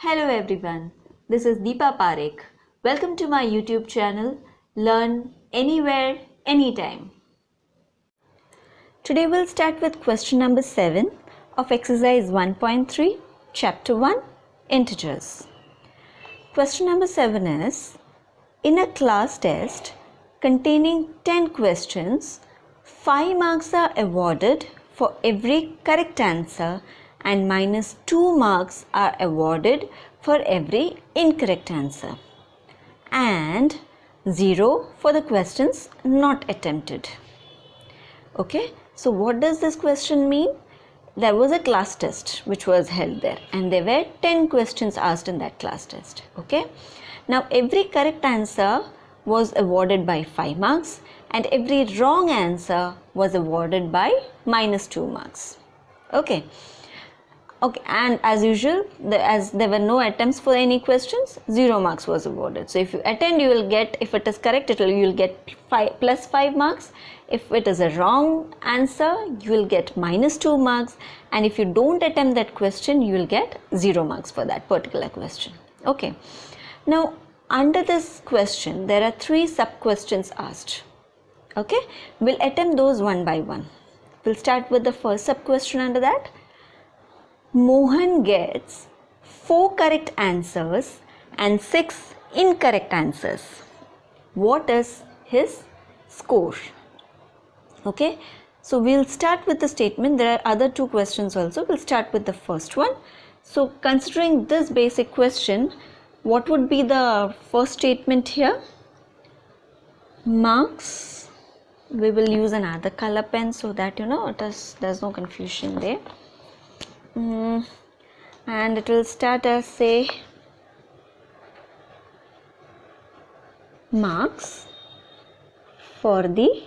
Hello everyone, this is Deepa Parekh. Welcome to my YouTube channel, Learn Anywhere, Anytime. Today we'll start with question number 7 of exercise 1.3, chapter 1, integers. Question number 7 is, in a class test containing 10 questions, 5 marks are awarded for every correct answer and minus 2 marks are awarded for every incorrect answer and 0 for the questions not attempted. Okay, so what does this question mean? There was a class test which was held there and there were 10 questions asked in that class test. Okay, now every correct answer was awarded by 5 marks and every wrong answer was awarded by minus 2 marks. Okay, and as usual, as there were no attempts for any questions, 0 marks was awarded. So if you attend, you will get, if it is correct, you will get plus 5 marks. If it is a wrong answer, you will get minus 2 marks. And if you don't attempt that question, you will get 0 marks for that particular question. Okay. Now, under this question, there are 3 sub-questions asked. Okay. We'll attempt those one by one. We'll start with the first sub-question under that. Mohan gets 4 correct answers and 6 incorrect answers. What is his score? Okay, so we'll start with the statement. There are other 2 questions also. We'll start with the first one. So considering this basic question, what would be the first statement here? Marks. We will use another color pen so that there's no confusion there. And it will start as, say, marks for the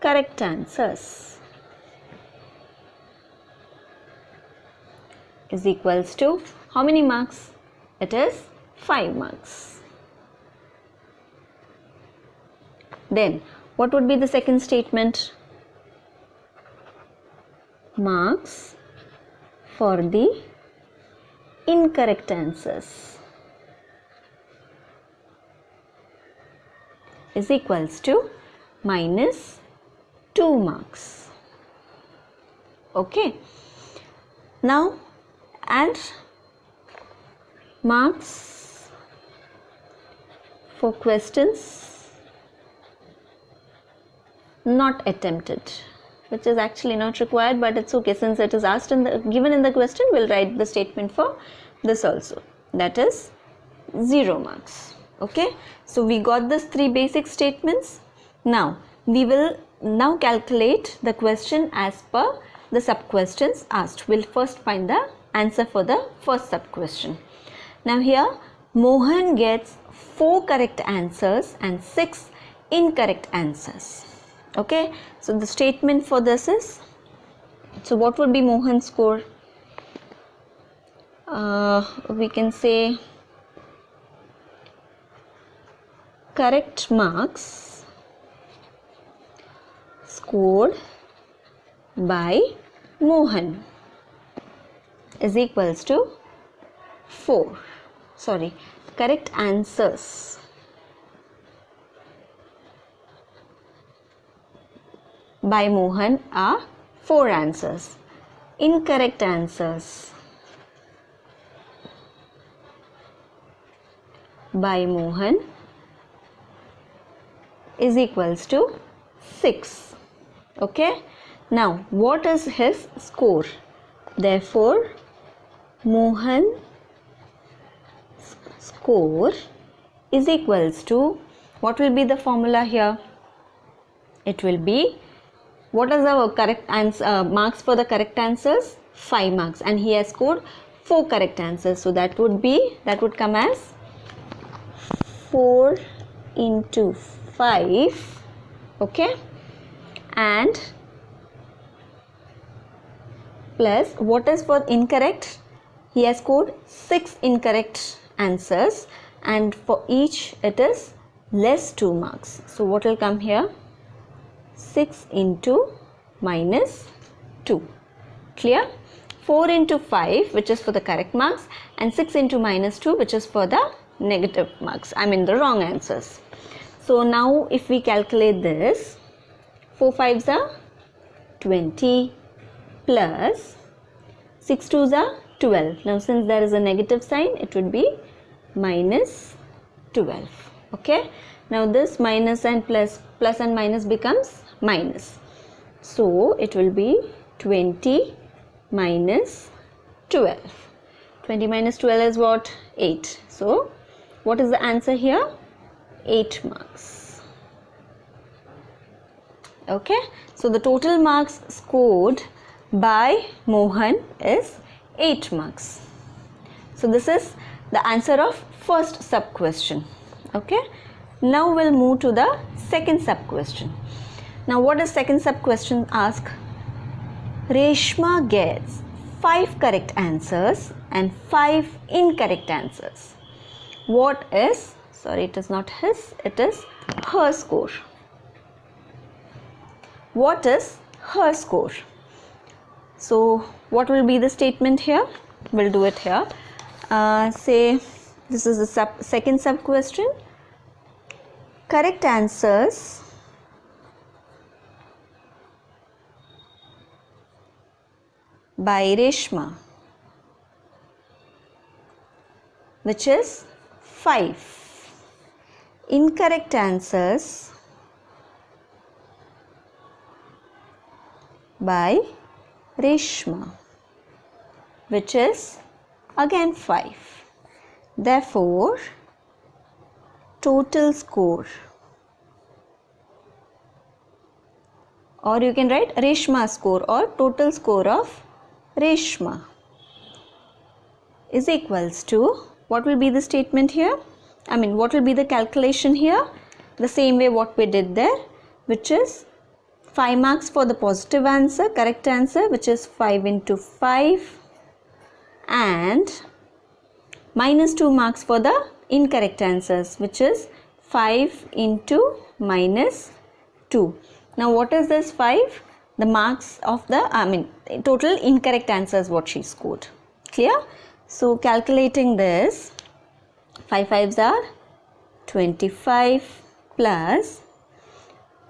correct answers is equals to how many marks? It is 5 marks. Then what would be the second statement? Marks for the incorrect answers is equals to minus 2 marks. Okay. Now, and marks for questions not attempted, which is actually not required, but it's okay, since it is asked given in the question, we'll write the statement for this also, that is 0 marks. Okay, so we got these 3 basic statements. Now we will now calculate the question as per the sub questions asked. We'll first find the answer for the first sub question. Now here Mohan gets 4 correct answers and 6 incorrect answers. Okay, so the statement for this is, so what would be Mohan's score? We can say correct marks scored by Mohan is equals to 4. Correct answers by Mohan are 4 answers. Incorrect answers by Mohan is equals to 6. Okay. Now, what is his score? Therefore, Mohan's score is equals to, what will be the formula here? It will be, what is our correct answer, marks for the correct answers? 5 marks, and he has scored 4 correct answers. So that would come as 4 into 5. Okay, and plus, what is for incorrect? He has scored 6 incorrect answers, and for each it is less 2 marks. So what will come here? 6 into minus 2. Clear? 4 into 5, which is for the correct marks, and 6 into minus 2, which is for the negative marks, the wrong answers. So now if we calculate this, 4 5s are 20 plus 6 2s are 12. Now since there is a negative sign, it would be minus 12. Okay. Now this minus and plus and minus becomes minus. So it will be 20 minus 12. 20 minus 12 is what? 8. So what is the answer here? 8 marks. Okay. So the total marks scored by Mohan is 8 marks. So this is the answer of first sub question. Okay. Now we'll move to the second sub question. Now what does second sub question ask? Reshma gets 5 correct answers and 5 incorrect answers. What is, sorry, it is not his, it is her score. What is her score? So what will be the statement here? We'll do it here. Say this is the second sub question. Correct answers by Reshma, which is 5. Incorrect answers by Reshma, which is again 5. Therefore, total score, or you can write Reshma score or total score of Reshma is equals to, what will be the statement here? What will be the calculation here? The same way what we did there, which is 5 marks for the positive answer, correct answer, which is 5 into 5, and minus 2 marks for the incorrect answers, which is 5 into minus 2. Now what is this 5? The marks of the, total incorrect answers what she scored. Clear? So calculating this, 5 5s are 25 plus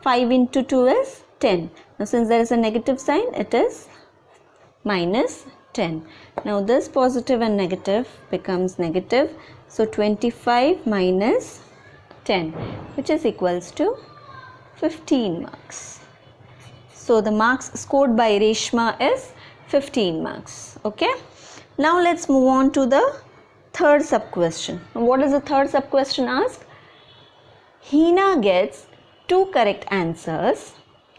5 into 2 is 10. Now since there is a negative sign, it is minus 10. Now this positive and negative becomes negative. So 25 minus 10, which is equals to 15 marks. So the marks scored by Reshma is 15 marks. Okay. Now let's move on to the third sub question. What does the third sub question ask? Hina gets 2 correct answers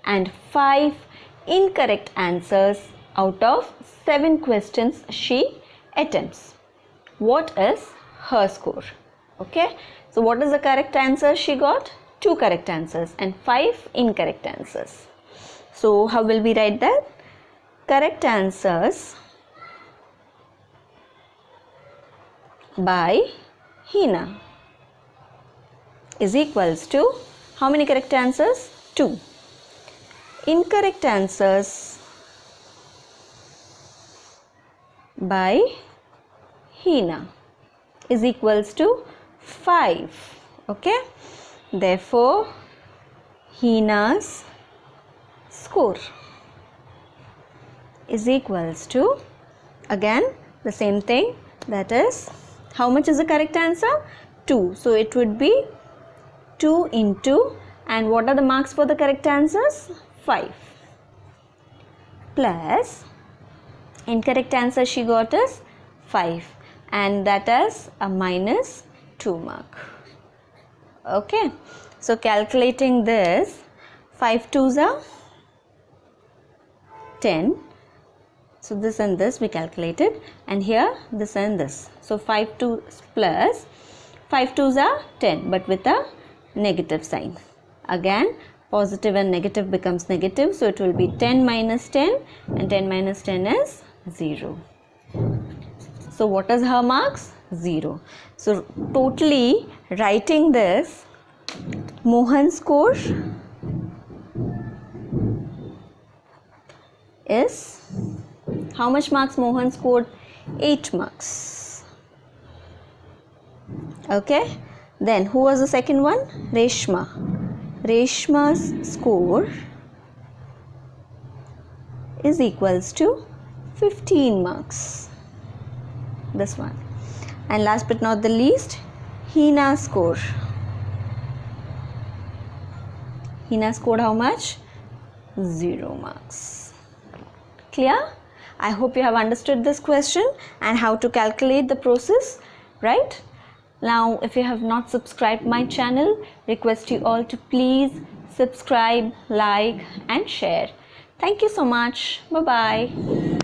and 5 incorrect answers out of 7 questions she attempts. What is her score? Okay. So what is the correct answer she got? 2 correct answers and 5 incorrect answers. So how will we write that? Correct answers by Hina is equals to, how many correct answers? 2. Incorrect answers by Hina is equals to 5. Okay. Therefore, Hina's score is equals to, again the same thing, that is, how much is the correct answer? 2. So it would be 2 into, and what are the marks for the correct answers? 5 plus incorrect answer she got is 5, and that is a minus 2 mark. Okay. So calculating this, 5 2s are 10. So this and this we calculated, and here this and this. So 5 2 plus 5 2s are 10, but with a negative sign. Again positive and negative becomes negative, so it will be 10 minus 10, and 10 minus 10 is 0. So what is her marks? 0. So totally writing this, Mohan's score is How much marks Mohan scored? 8 marks. Okay. Then who was the second one? Reshma. Reshma's score is equals to 15 marks. This one. And last but not the least, Heena's score. Heena scored how much? 0 marks. Clear? I hope you have understood this question and how to calculate the process, right? Now, if you have not subscribed my channel, request you all to please subscribe, like and share. Thank you so much. Bye-bye.